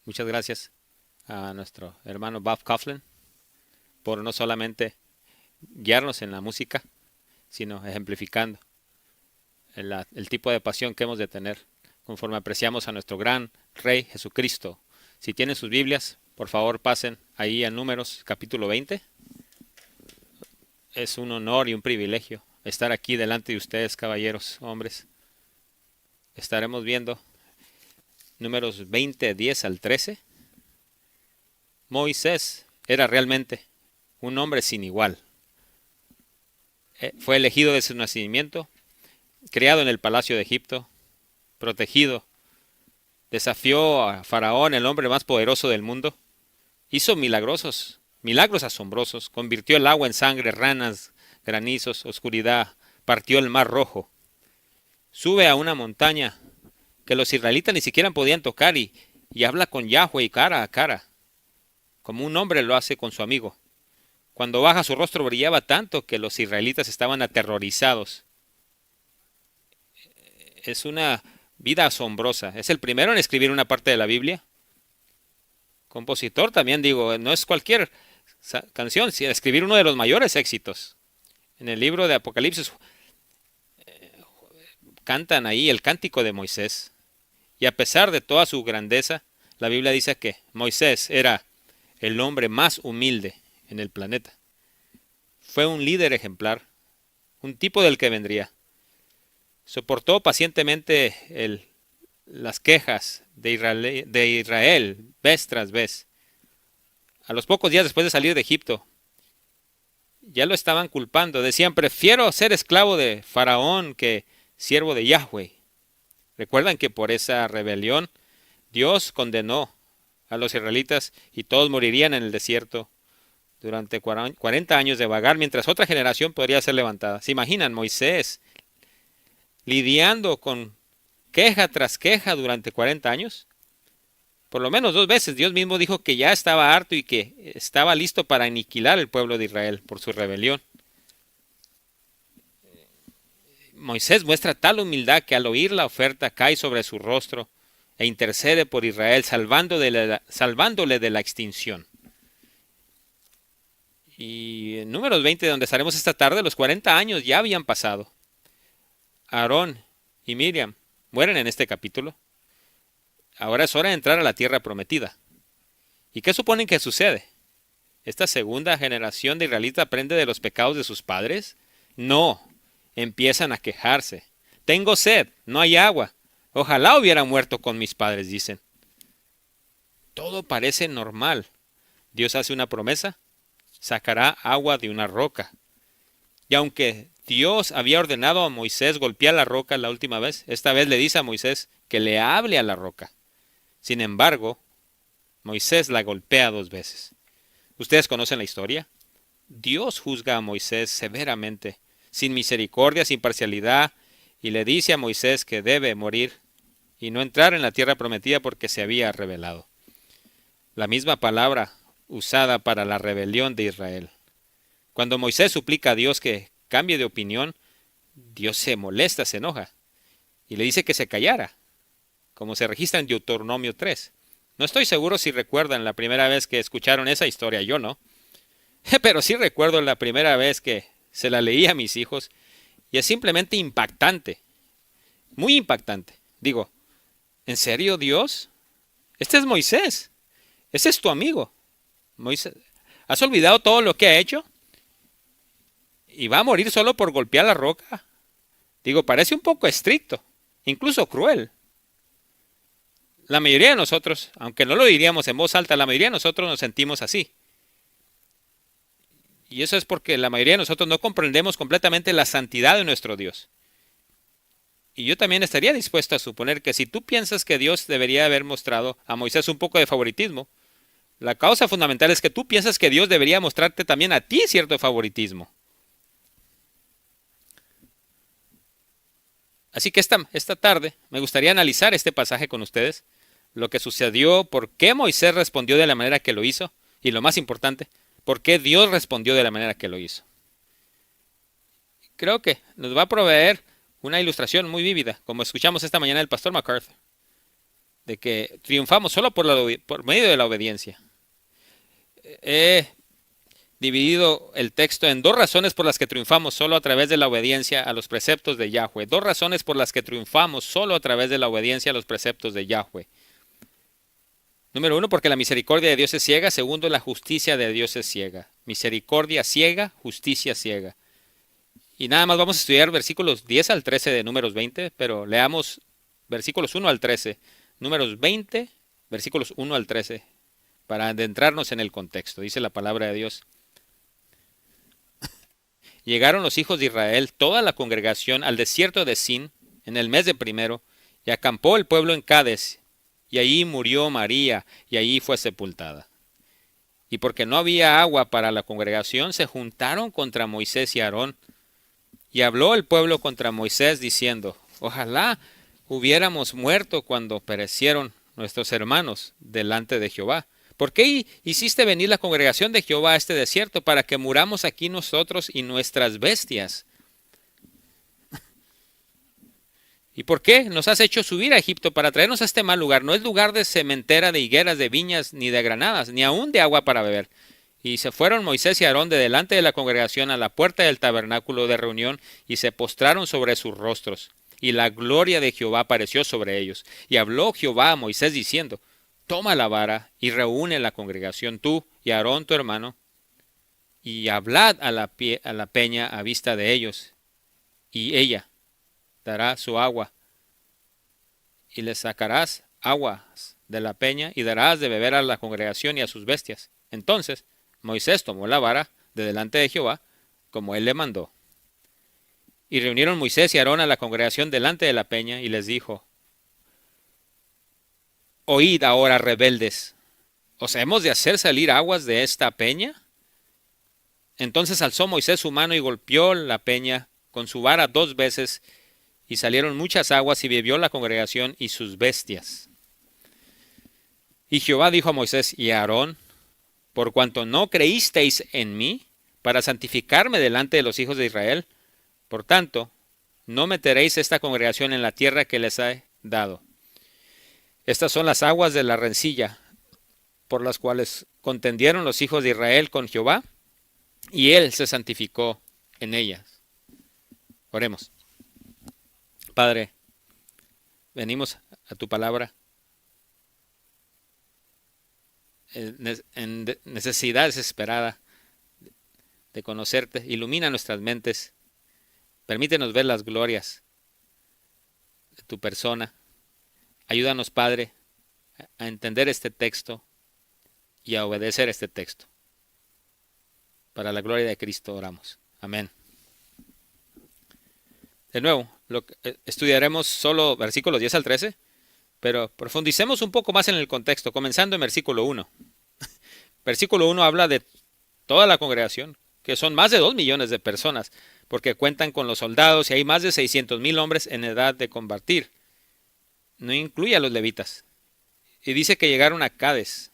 Muchas gracias a nuestro hermano Bob Coughlin por no solamente guiarnos en la música, sino ejemplificando el tipo de pasión que hemos de tener conforme apreciamos a nuestro gran Rey Jesucristo. Si tienen sus Biblias, por favor pasen ahí a Números capítulo 20. Es un honor y un privilegio estar aquí delante de ustedes, caballeros, hombres. Estaremos viendo Números 20, 10 al 13. Moisés era realmente un hombre sin igual. Fue elegido desde su nacimiento, criado en el palacio de Egipto, protegido, desafió a Faraón, el hombre más poderoso del mundo, hizo milagros asombrosos, convirtió el agua en sangre, ranas, granizos, oscuridad, partió el mar rojo. Sube a una montaña que los israelitas ni siquiera podían tocar y habla con Yahweh cara a cara, como un hombre lo hace con su amigo. Cuando baja, su rostro brillaba tanto que los israelitas estaban aterrorizados. Es una vida asombrosa. Es el primero en escribir una parte de la Biblia. Compositor también, digo, no es cualquier canción, sino escribir uno de los mayores éxitos. En el libro de Apocalipsis cantan ahí el cántico de Moisés. Y a pesar de toda su grandeza, la Biblia dice que Moisés era el hombre más humilde en el planeta. Fue un líder ejemplar, un tipo del que vendría. Soportó pacientemente las quejas de Israel vez tras vez. A los pocos días después de salir de Egipto, ya lo estaban culpando. Decían, prefiero ser esclavo de Faraón que siervo de Yahweh. Recuerdan que por esa rebelión Dios condenó a los israelitas y todos morirían en el desierto durante 40 años de vagar, mientras otra generación podría ser levantada. ¿Se imaginan Moisés lidiando con queja tras queja durante 40 años? Por lo menos 2 veces Dios mismo dijo que ya estaba harto y que estaba listo para aniquilar el pueblo de Israel por su rebelión. Moisés muestra tal humildad que al oír la oferta cae sobre su rostro e intercede por Israel, salvándole de la extinción. Y en Números 20, donde estaremos esta tarde, los 40 años ya habían pasado. Aarón y Miriam mueren en este capítulo. Ahora es hora de entrar a la tierra prometida. ¿Y qué suponen que sucede? ¿Esta segunda generación de israelitas aprende de los pecados de sus padres? No, empiezan a quejarse. Tengo sed, no hay agua. Ojalá hubiera muerto con mis padres, dicen. Todo parece normal. Dios hace una promesa, sacará agua de una roca. Y aunque Dios había ordenado a Moisés golpear la roca la última vez, esta vez le dice a Moisés que le hable a la roca. Sin embargo, Moisés la golpea 2 veces. ¿Ustedes conocen la historia? Dios juzga a Moisés severamente, sin misericordia, sin parcialidad, y le dice a Moisés que debe morir y no entrar en la tierra prometida porque se había rebelado. La misma palabra usada para la rebelión de Israel. Cuando Moisés suplica a Dios que cambie de opinión, Dios se molesta, se enoja, y le dice que se callara, como se registra en Deuteronomio 3. No estoy seguro si recuerdan la primera vez que escucharon esa historia, yo no. Pero sí recuerdo la primera vez que se la leí a mis hijos, y es simplemente impactante, muy impactante. Digo, ¿en serio, Dios? Este es Moisés, ese es tu amigo. Moisés, ¿has olvidado todo lo que ha hecho? ¿Y va a morir solo por golpear la roca? Digo, parece un poco estricto, incluso cruel. La mayoría de nosotros, aunque no lo diríamos en voz alta, la mayoría de nosotros nos sentimos así. Y eso es porque la mayoría de nosotros no comprendemos completamente la santidad de nuestro Dios. Y yo también estaría dispuesto a suponer que si tú piensas que Dios debería haber mostrado a Moisés un poco de favoritismo, la causa fundamental es que tú piensas que Dios debería mostrarte también a ti cierto favoritismo. Así que esta tarde me gustaría analizar este pasaje con ustedes, lo que sucedió, por qué Moisés respondió de la manera que lo hizo, y lo más importante, por qué Dios respondió de la manera que lo hizo. Creo que nos va a proveer una ilustración muy vívida, como escuchamos esta mañana del pastor MacArthur. de que triunfamos solo por medio de la obediencia. He dividido el texto en dos razones por las que triunfamos solo a través de la obediencia a los preceptos de Yahweh. Dos razones por las que triunfamos solo a través de la obediencia a los preceptos de Yahweh. Número uno, porque la misericordia de Dios es ciega. Segundo, la justicia de Dios es ciega. Misericordia ciega, justicia ciega. Y nada más vamos a estudiar versículos 10 al 13 de Números 20, pero leamos versículos 1 al 13. Números 20, versículos 1 al 13, para adentrarnos en el contexto. Dice la palabra de Dios. Llegaron los hijos de Israel, toda la congregación, al desierto de Sin, en el mes de primero, y acampó el pueblo en Cades, y allí murió María, y allí fue sepultada. Y porque no había agua para la congregación, se juntaron contra Moisés y Aarón, y habló el pueblo contra Moisés, diciendo, ojalá hubiéramos muerto cuando perecieron nuestros hermanos delante de Jehová. ¿Por qué hiciste venir la congregación de Jehová a este desierto para que muramos aquí nosotros y nuestras bestias? ¿Y por qué nos has hecho subir a Egipto para traernos a este mal lugar? No es lugar de sementera, de higueras, de viñas, ni de granadas, ni aun de agua para beber. Y se fueron Moisés y Aarón de delante de la congregación a la puerta del tabernáculo de reunión y se postraron sobre sus rostros. Y la gloria de Jehová apareció sobre ellos. Y habló Jehová a Moisés diciendo, toma la vara y reúne la congregación tú y Aarón tu hermano, y hablad a la peña a vista de ellos, y ella dará su agua, y les sacarás aguas de la peña, y darás de beber a la congregación y a sus bestias. Entonces Moisés tomó la vara de delante de Jehová, como él le mandó. Y reunieron Moisés y Aarón a la congregación delante de la peña, y les dijo, oíd ahora, rebeldes, ¿os hemos de hacer salir aguas de esta peña? Entonces alzó Moisés su mano y golpeó la peña con su vara 2 veces, y salieron muchas aguas, y bebió la congregación y sus bestias. Y Jehová dijo a Moisés y a Aarón, por cuanto no creísteis en mí, para santificarme delante de los hijos de Israel, por tanto, no meteréis esta congregación en la tierra que les he dado. Estas son las aguas de la rencilla, por las cuales contendieron los hijos de Israel con Jehová, y él se santificó en ellas. Oremos. Padre, venimos a tu palabra en necesidad desesperada de conocerte. Ilumina nuestras mentes. Permítenos ver las glorias de tu persona. Ayúdanos, Padre, a entender este texto y a obedecer este texto. Para la gloria de Cristo oramos. Amén. De nuevo, estudiaremos solo versículos 10 al 13, pero profundicemos un poco más en el contexto, comenzando en versículo 1. Versículo 1 habla de toda la congregación, que son más de 2 millones de personas, porque cuentan con los soldados y hay más de 600,000 hombres en edad de combatir. No incluye a los levitas. Y dice que llegaron a Cades.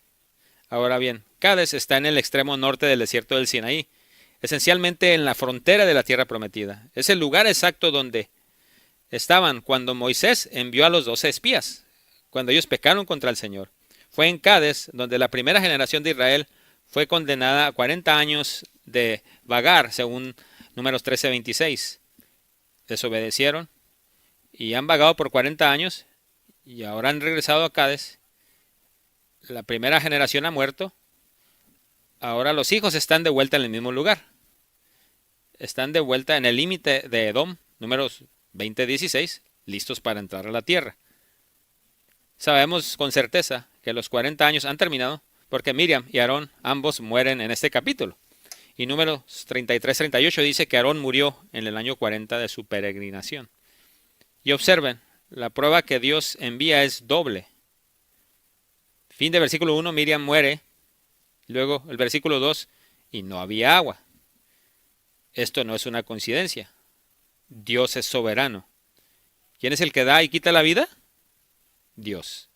Ahora bien, Cades está en el extremo norte del desierto del Sinaí, esencialmente en la frontera de la tierra prometida. Es el lugar exacto donde estaban cuando Moisés envió a los 12 espías, cuando ellos pecaron contra el Señor. Fue en Cades donde la primera generación de Israel fue condenada a 40 años de vagar, según Números 13:26. Desobedecieron y han vagado por 40 años y ahora han regresado a Cades. La primera generación ha muerto. Ahora los hijos están de vuelta en el mismo lugar. Están de vuelta en el límite de Edom, Números 20:16, listos para entrar a la tierra. Sabemos con certeza que los 40 años han terminado porque Miriam y Aarón ambos mueren en este capítulo. Y Números 33:38 dice que Aarón murió en el año 40 de su peregrinación. Y observen, la prueba que Dios envía es doble. Fin de versículo 1, Miriam muere. Luego el versículo 2, y no había agua. Esto no es una coincidencia. Dios es soberano. ¿Quién es el que da y quita la vida? Dios.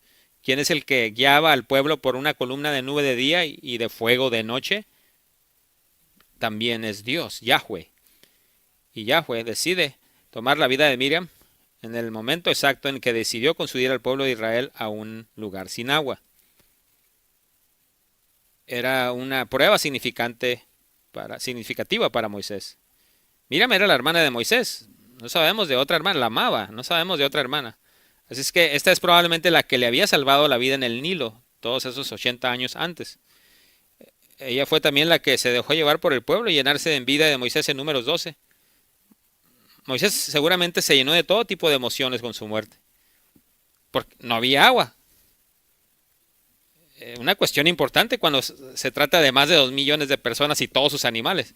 ¿Quién es el que guiaba al pueblo por una columna de nube de día y de fuego de noche? También es Dios, Yahweh. Y Yahweh decide tomar la vida de Miriam en el momento exacto en que decidió conducir al pueblo de Israel a un lugar sin agua. Era una prueba significativa para Moisés. Miriam era la hermana de Moisés. No sabemos de otra hermana, la amaba, no sabemos de otra hermana. Así es que esta es probablemente la que le había salvado la vida en el Nilo todos esos 80 años antes. Ella fue también la que se dejó llevar por el pueblo y llenarse en vida de Moisés en Números 12. Moisés seguramente se llenó de todo tipo de emociones con su muerte, porque no había agua. Una cuestión importante cuando se trata de más de 2 millones de personas y todos sus animales.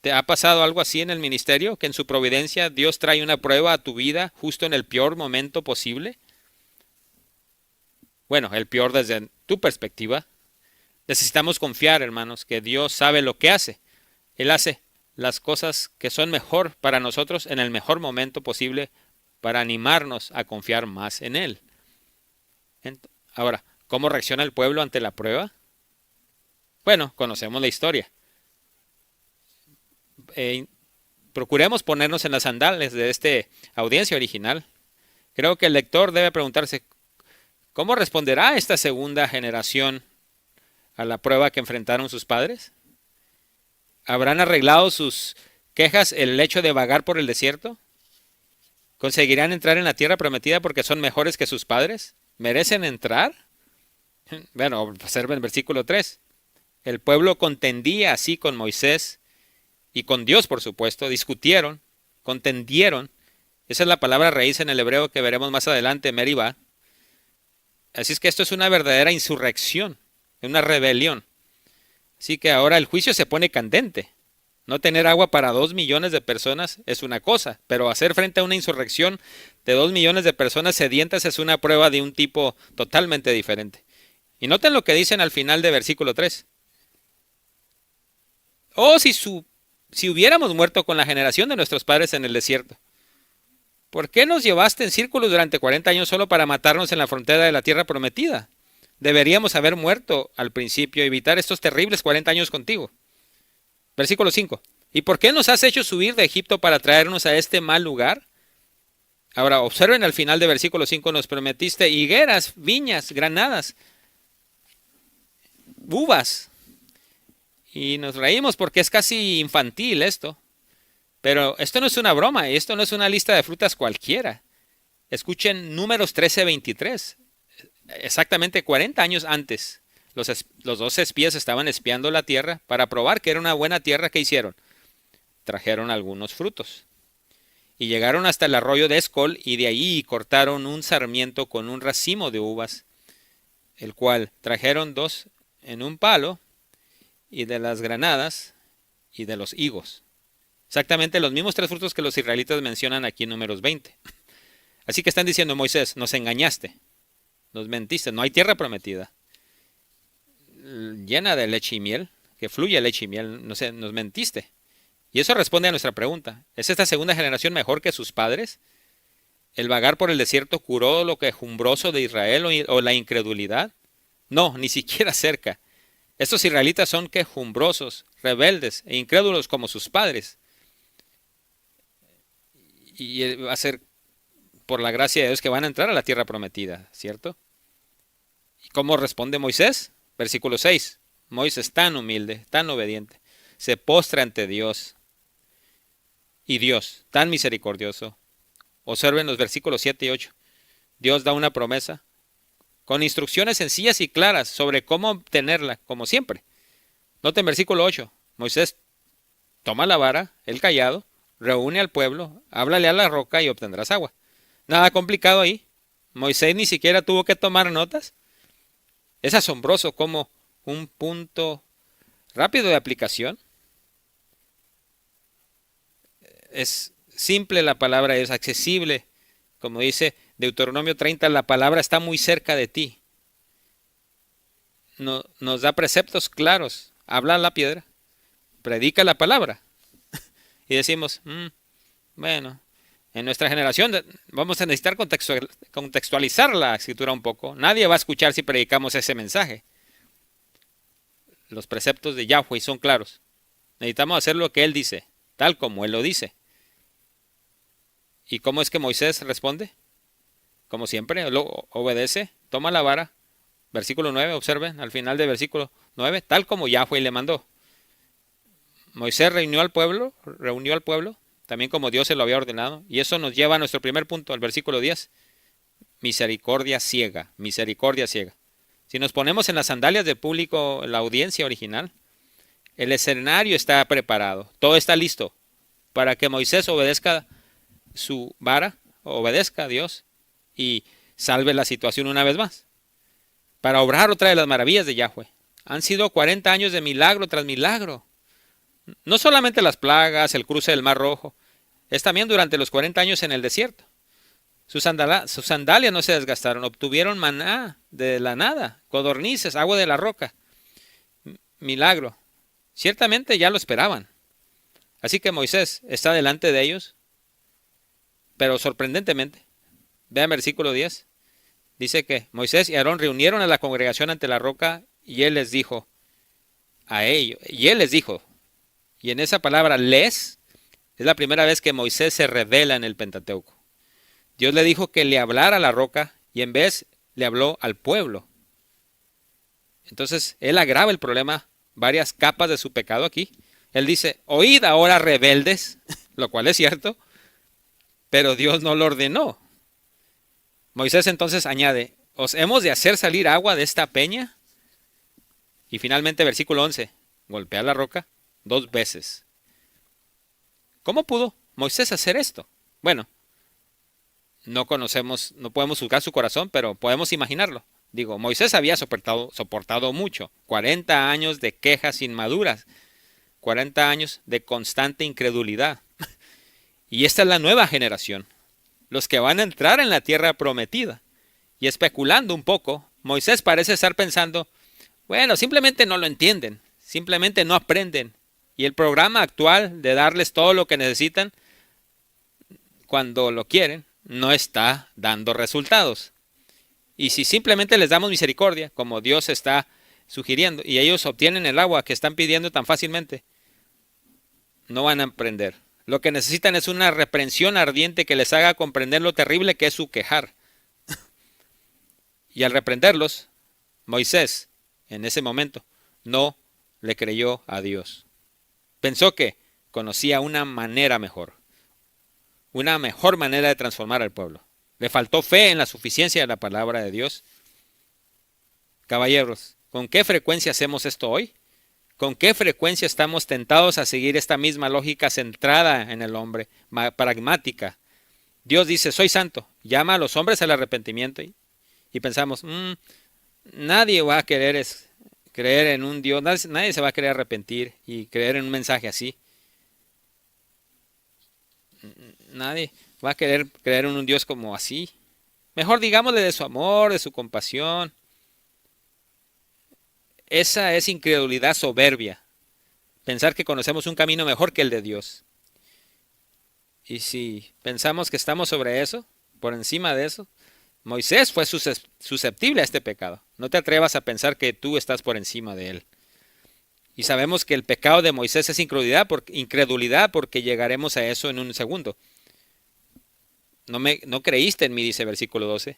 ¿Te ha pasado algo así en el ministerio? Que en su providencia Dios trae una prueba a tu vida justo en el peor momento posible. Bueno, el peor desde tu perspectiva. Necesitamos confiar, hermanos, que Dios sabe lo que hace. Él hace las cosas que son mejor para nosotros en el mejor momento posible para animarnos a confiar más en Él. Ahora, ¿cómo reacciona el pueblo ante la prueba? Bueno, conocemos la historia. Procuremos ponernos en las sandalias de esta audiencia original. Creo que el lector debe preguntarse, ¿cómo responderá esta segunda generación a la prueba que enfrentaron sus padres? ¿Habrán arreglado sus quejas el hecho de vagar por el desierto? ¿Conseguirán entrar en la tierra prometida porque son mejores que sus padres? ¿Merecen entrar? Bueno, observen el versículo 3. El pueblo contendía así con Moisés y con Dios, por supuesto. Discutieron, contendieron. Esa es la palabra raíz en el hebreo que veremos más adelante, meribá. Así es que esto es una verdadera insurrección, una rebelión. Así que ahora el juicio se pone candente. No tener agua para 2 millones de personas es una cosa, pero hacer frente a una insurrección de 2 millones de personas sedientas es una prueba de un tipo totalmente diferente. Y noten lo que dicen al final de versículo 3. Oh, si hubiéramos muerto con la generación de nuestros padres en el desierto. ¿Por qué nos llevaste en círculos durante 40 años solo para matarnos en la frontera de la tierra prometida? Deberíamos haber muerto al principio y evitar estos terribles 40 años contigo. Versículo 5. ¿Y por qué nos has hecho subir de Egipto para traernos a este mal lugar? Ahora, observen al final de versículo 5, nos prometiste higueras, viñas, granadas, uvas. Y nos reímos porque es casi infantil esto. Pero esto no es una broma, esto no es una lista de frutas cualquiera. Escuchen Números 13:23. Exactamente 40 años antes, los 12 espías estaban espiando la tierra para probar que era una buena tierra. ¿Qué hicieron? Trajeron algunos frutos. Y llegaron hasta el arroyo de Escol y de allí cortaron un sarmiento con un racimo de uvas, el cual trajeron 2 en un palo, y de las granadas y de los higos. Exactamente los mismos 3 frutos que los israelitas mencionan aquí en Números 20. Así que están diciendo, Moisés, nos engañaste, nos mentiste, no hay tierra prometida llena de leche y miel, que fluye leche y miel, no sé, nos mentiste. Y eso responde a nuestra pregunta. ¿Es esta segunda generación mejor que sus padres? ¿El vagar por el desierto curó lo quejumbroso de Israel o la incredulidad? No, ni siquiera cerca. Estos israelitas son quejumbrosos, rebeldes e incrédulos como sus padres. Y va a ser por la gracia de Dios que van a entrar a la tierra prometida, ¿cierto? ¿Y cómo responde Moisés? Versículo 6. Moisés tan humilde, tan obediente, se postra ante Dios. Y Dios, tan misericordioso. Observen los versículos 7 y 8. Dios da una promesa con instrucciones sencillas y claras sobre cómo obtenerla, como siempre. Noten versículo 8. Moisés toma la vara, el cayado, reúne al pueblo, háblale a la roca y obtendrás agua. Nada complicado ahí. Moisés ni siquiera tuvo que tomar notas. Es asombroso cómo un punto rápido de aplicación. Es simple la palabra, es accesible. Como dice Deuteronomio 30, la palabra está muy cerca de ti. Nos da preceptos claros. Habla a la piedra, predica la palabra. Y decimos, bueno, en nuestra generación vamos a necesitar contextualizar la escritura un poco. Nadie va a escuchar si predicamos ese mensaje. Los preceptos de Yahweh son claros. Necesitamos hacer lo que Él dice, tal como Él lo dice. ¿Y cómo es que Moisés responde? Como siempre, lo obedece, toma la vara. Versículo 9, observen, al final del versículo 9, tal como Yahweh le mandó. Moisés reunió al pueblo, también como Dios se lo había ordenado. Y eso nos lleva a nuestro primer punto, al versículo 10. Misericordia ciega, misericordia ciega. Si nos ponemos en las sandalias del público, la audiencia original, el escenario está preparado, todo está listo para que Moisés obedezca su vara, obedezca a Dios y salve la situación una vez más, para obrar otra de las maravillas de Yahweh. Han sido 40 años de milagro tras milagro. No solamente las plagas, el cruce del Mar Rojo, es también durante los 40 años en el desierto. Sus sandalias no se desgastaron, obtuvieron maná de la nada, codornices, agua de la roca. Milagro. Ciertamente ya lo esperaban. Así que Moisés está delante de ellos, pero sorprendentemente, vean versículo 10, dice que Moisés y Aarón reunieron a la congregación ante la roca y él les dijo a ellos, y en esa palabra les, es la primera vez que Moisés se revela en el Pentateuco. Dios le dijo que le hablara a la roca y en vez le habló al pueblo. Entonces él agrava el problema, varias capas de su pecado aquí. Él dice, oíd ahora rebeldes, lo cual es cierto, pero Dios no lo ordenó. Moisés entonces añade, ¿os hemos de hacer salir agua de esta peña? Y finalmente versículo 11, golpea la roca 2 veces. ¿Cómo pudo Moisés hacer esto? Bueno, no podemos juzgar su corazón, pero podemos imaginarlo. Digo, Moisés había soportado mucho, 40 años de quejas inmaduras, 40 años de constante incredulidad. Y esta es la nueva generación, los que van a entrar en la tierra prometida. Y especulando un poco, Moisés parece estar pensando, bueno, simplemente no lo entienden, simplemente no aprenden. Y el programa actual de darles todo lo que necesitan cuando lo quieren, no está dando resultados. Y si simplemente les damos misericordia, como Dios está sugiriendo, y ellos obtienen el agua que están pidiendo tan fácilmente, no van a aprender. Lo que necesitan es una reprensión ardiente que les haga comprender lo terrible que es su quejar. Y al reprenderlos, Moisés, en ese momento, no le creyó a Dios. Pensó que conocía una mejor manera de transformar al pueblo. Le faltó fe en la suficiencia de la palabra de Dios. Caballeros, ¿con qué frecuencia hacemos esto hoy? ¿Con qué frecuencia estamos tentados a seguir esta misma lógica centrada en el hombre, pragmática? Dios dice, soy santo, llama a los hombres al arrepentimiento. Y pensamos, nadie va a querer creer en un Dios, nadie se va a querer arrepentir y creer en un mensaje así. Nadie va a querer creer en un Dios como así. Mejor digámosle de su amor, de su compasión. Esa es incredulidad soberbia. Pensar que conocemos un camino mejor que el de Dios. Y si pensamos que estamos sobre eso, por encima de eso, Moisés fue susceptible a este pecado. No te atrevas a pensar que tú estás por encima de él. Y sabemos que el pecado de Moisés es incredulidad porque llegaremos a eso en un segundo. No creíste en mí, dice versículo 12.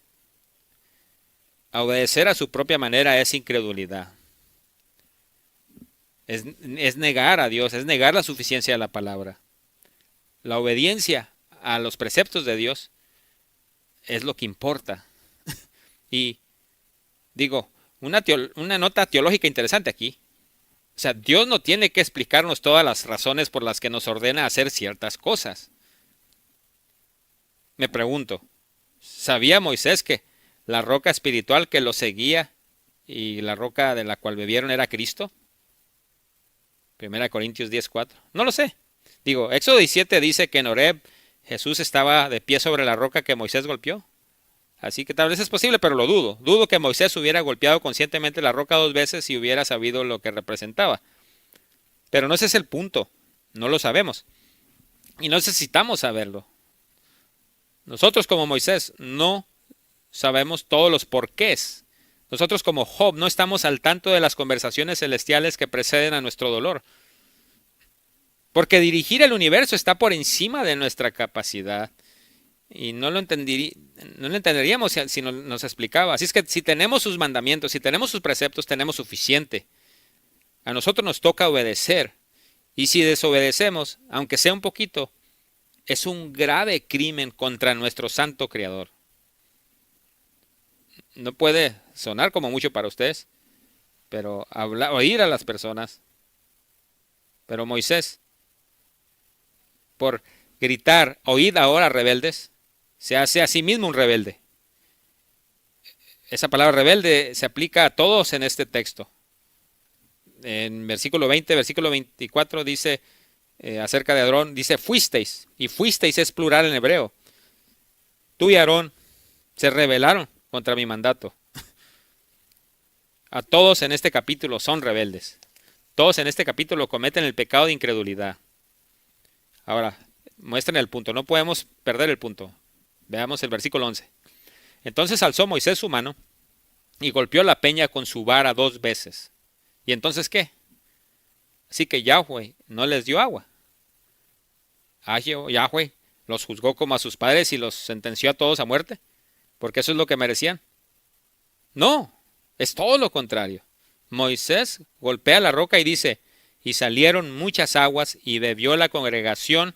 A obedecer a su propia manera es incredulidad. Es negar a Dios, es negar la suficiencia de la palabra. La obediencia a los preceptos de Dios es lo que importa. Y digo, una nota teológica interesante aquí. O sea, Dios no tiene que explicarnos todas las razones por las que nos ordena hacer ciertas cosas. Me pregunto, ¿sabía Moisés que la roca espiritual que lo seguía y la roca de la cual bebieron era Cristo? 1 Corintios 10:4. No lo sé. Digo, Éxodo 17 dice que en Horeb Jesús estaba de pie sobre la roca que Moisés golpeó. Así que tal vez es posible, pero lo dudo. Dudo que Moisés hubiera golpeado conscientemente la roca 2 veces si hubiera sabido lo que representaba. Pero no ese es el punto. No lo sabemos. Y no necesitamos saberlo. Nosotros como Moisés no sabemos todos los porqués. Nosotros como Job no estamos al tanto de las conversaciones celestiales que preceden a nuestro dolor. Porque dirigir el universo está por encima de nuestra capacidad. y no lo entenderíamos si nos explicaba. Así es que si tenemos sus mandamientos, si tenemos sus preceptos, tenemos suficiente. A nosotros nos toca obedecer. Y si desobedecemos, aunque sea un poquito, es un grave crimen contra nuestro santo Creador. No puede sonar como mucho para ustedes, pero oír a las personas. Pero Moisés, por gritar, oíd ahora rebeldes, se hace a sí mismo un rebelde. Esa palabra rebelde se aplica a todos en este texto. En versículo 20, versículo 24 dice acerca de Aarón, dice fuisteis, y fuisteis es plural en hebreo. Tú y Aarón se rebelaron contra mi mandato. A todos en este capítulo son rebeldes. Todos en este capítulo cometen el pecado de incredulidad. Ahora, muestren el punto, no podemos perder el punto. Veamos el versículo 11. Entonces alzó Moisés su mano y golpeó la peña con su vara 2 veces. ¿Y entonces qué? Así que Yahweh no les dio agua. Yahweh los juzgó como a sus padres y los sentenció a todos a muerte, porque eso es lo que merecían. No, es todo lo contrario. Moisés golpea la roca y dice, y salieron muchas aguas y bebió la congregación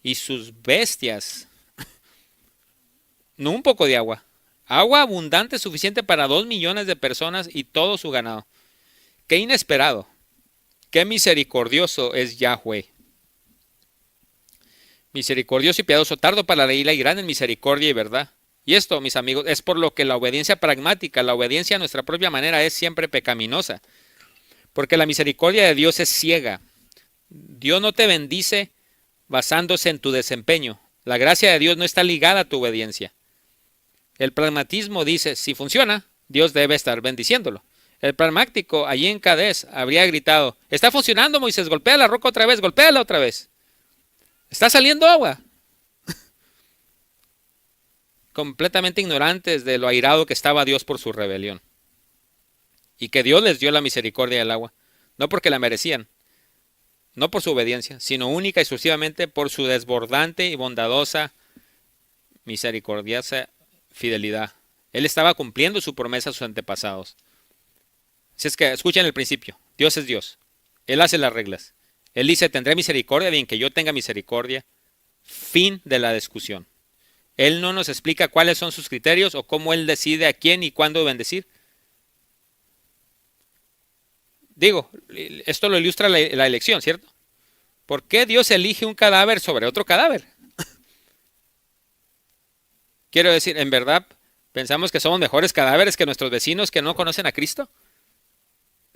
y sus bestias. No un poco de agua. Agua abundante suficiente para 2 millones de personas y todo su ganado. Qué inesperado. Qué misericordioso es Yahweh. Misericordioso y piadoso, tardo para la ira y grande en misericordia y verdad. Y esto, mis amigos, es por lo que la obediencia pragmática, la obediencia a nuestra propia manera es siempre pecaminosa. Porque la misericordia de Dios es ciega. Dios no te bendice basándose en tu desempeño. La gracia de Dios no está ligada a tu obediencia. El pragmatismo dice, si funciona, Dios debe estar bendiciéndolo. El pragmático allí en Cadés habría gritado, está funcionando Moisés, golpea la roca otra vez, golpéala otra vez. Está saliendo agua. Completamente ignorantes de lo airado que estaba Dios por su rebelión. Y que Dios les dio la misericordia del agua, no porque la merecían, no por su obediencia, sino única y exclusivamente por su desbordante y bondadosa, misericordiosa fidelidad. Él estaba cumpliendo su promesa a sus antepasados. Si es que escuchen el principio, Dios es Dios, Él hace las reglas. Él dice, tendré misericordia, bien que yo tenga misericordia. Fin de la discusión. Él no nos explica cuáles son sus criterios o cómo Él decide a quién y cuándo bendecir. Digo, esto lo ilustra la elección, ¿cierto? ¿Por qué Dios elige un cadáver sobre otro cadáver? Quiero decir, ¿en verdad pensamos que somos mejores cadáveres que nuestros vecinos que no conocen a Cristo?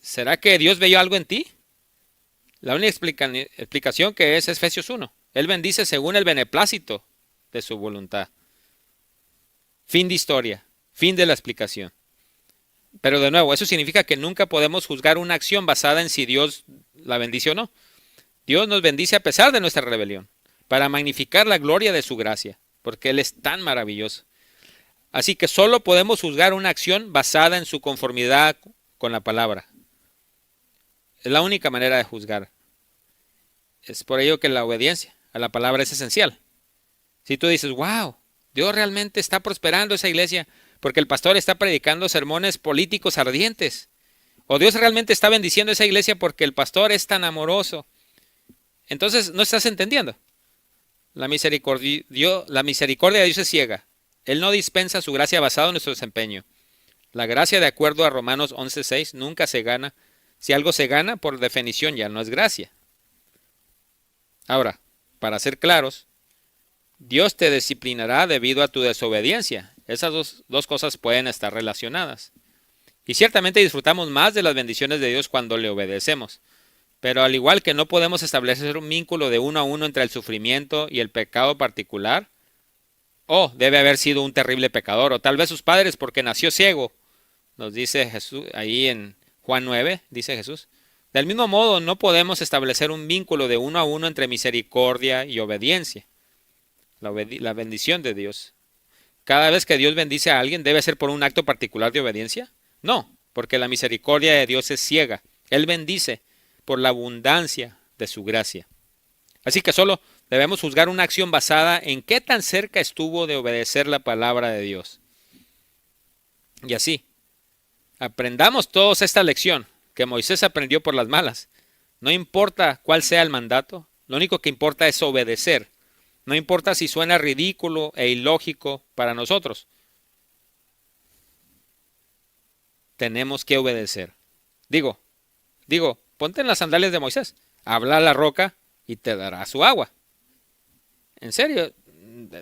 ¿Será que Dios vio algo en ti? La única explicación que es Efesios 1. Él bendice según el beneplácito de su voluntad. Fin de historia. Fin de la explicación. Pero de nuevo, eso significa que nunca podemos juzgar una acción basada en si Dios la bendice o no. Dios nos bendice a pesar de nuestra rebelión, para magnificar la gloria de su gracia, porque Él es tan maravilloso. Así que solo podemos juzgar una acción basada en su conformidad con la palabra. Es la única manera de juzgar. Es por ello que la obediencia a la palabra es esencial. Si tú dices, wow, Dios realmente está prosperando esa iglesia porque el pastor está predicando sermones políticos ardientes, o Dios realmente está bendiciendo esa iglesia porque el pastor es tan amoroso, entonces no estás entendiendo. La misericordia de Dios es ciega. Él no dispensa su gracia basada en nuestro desempeño. La gracia, de acuerdo a Romanos 11:6, nunca se gana. Si algo se gana, por definición ya no es gracia. Ahora, para ser claros, Dios te disciplinará debido a tu desobediencia. Esas dos cosas pueden estar relacionadas. Y ciertamente disfrutamos más de las bendiciones de Dios cuando le obedecemos. Pero al igual que no podemos establecer un vínculo de uno a uno entre el sufrimiento y el pecado particular, debe haber sido un terrible pecador, o tal vez sus padres porque nació ciego, nos dice Jesús ahí en Juan 9, dice Jesús. Del mismo modo, no podemos establecer un vínculo de uno a uno entre misericordia y obediencia. La bendición de Dios. ¿Cada vez que Dios bendice a alguien debe ser por un acto particular de obediencia? No, porque la misericordia de Dios es ciega. Él bendice por la abundancia de su gracia. Así que solo Debemos juzgar una acción basada en qué tan cerca estuvo de obedecer la palabra de Dios. Y así, aprendamos todos esta lección que Moisés aprendió por las malas. No importa cuál sea el mandato, lo único que importa es obedecer. No importa si suena ridículo e ilógico para nosotros. Tenemos que obedecer. Digo, ponte en las sandalias de Moisés. Habla a la roca y te dará su agua. En serio,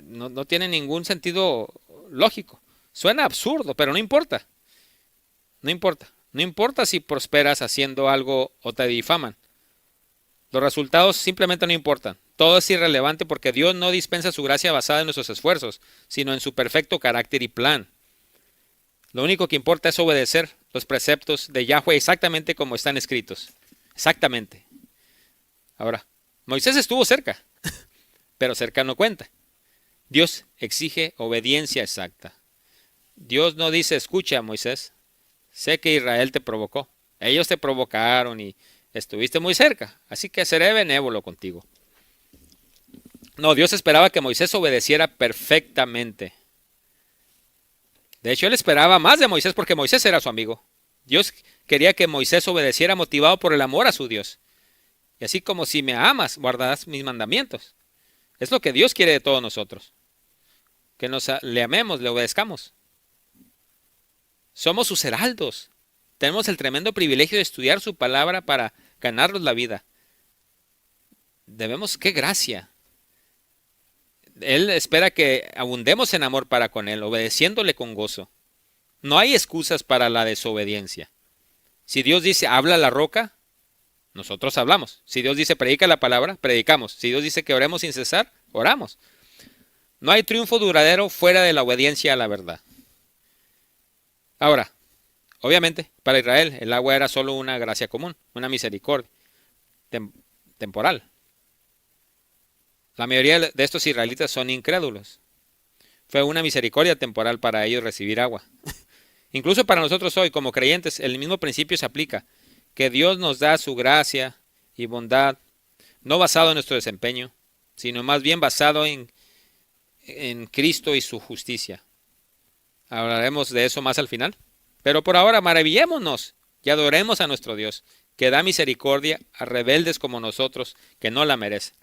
no tiene ningún sentido lógico. Suena absurdo, pero no importa. No importa. No importa si prosperas haciendo algo o te difaman. Los resultados simplemente no importan. Todo es irrelevante porque Dios no dispensa su gracia basada en nuestros esfuerzos, sino en su perfecto carácter y plan. Lo único que importa es obedecer los preceptos de Yahweh exactamente como están escritos. Exactamente. Ahora, Moisés estuvo cerca, pero cerca no cuenta. Dios exige obediencia exacta. Dios no dice, escucha, Moisés, sé que Israel te provocó. Ellos te provocaron y estuviste muy cerca, así que seré benévolo contigo. No, Dios esperaba que Moisés obedeciera perfectamente. De hecho, él esperaba más de Moisés porque Moisés era su amigo. Dios quería que Moisés obedeciera motivado por el amor a su Dios. Y así como si me amas, guardarás mis mandamientos. Es lo que Dios quiere de todos nosotros. Que le amemos, le obedezcamos. Somos sus heraldos. Tenemos el tremendo privilegio de estudiar su palabra para ganarnos la vida. ¡Qué gracia! Él espera que abundemos en amor para con Él, obedeciéndole con gozo. No hay excusas para la desobediencia. Si Dios dice, habla a la roca, nosotros hablamos. Si Dios dice, predica la palabra, predicamos. Si Dios dice que oremos sin cesar, oramos. No hay triunfo duradero fuera de la obediencia a la verdad. Ahora, obviamente, para Israel el agua era solo una gracia común, una misericordia temporal. La mayoría de estos israelitas son incrédulos. Fue una misericordia temporal para ellos recibir agua. Incluso para nosotros hoy, como creyentes, el mismo principio se aplica, que Dios nos da su gracia y bondad, no basado en nuestro desempeño, sino más bien basado en Cristo y su justicia. Hablaremos de eso más al final. Pero por ahora maravillémonos y adoremos a nuestro Dios, que da misericordia a rebeldes como nosotros, que no la merecen.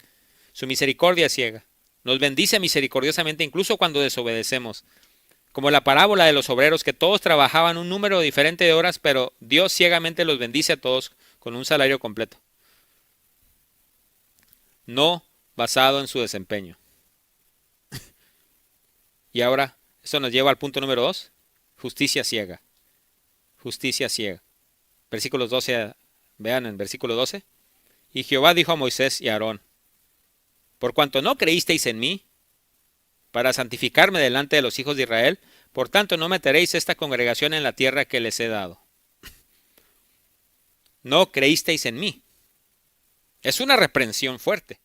Su misericordia es ciega. Nos bendice misericordiosamente incluso cuando desobedecemos. Como la parábola de los obreros, que todos trabajaban un número diferente de horas, pero Dios ciegamente los bendice a todos con un salario completo. No basado en su desempeño. Y ahora, eso nos lleva al punto número 2. Justicia ciega. Justicia ciega. Versículos 12, vean en versículo 12. Y Jehová dijo a Moisés y a Aarón, por cuanto no creísteis en mí, para santificarme delante de los hijos de Israel, por tanto no meteréis esta congregación en la tierra que les he dado. No creísteis en mí. Es una reprensión fuerte.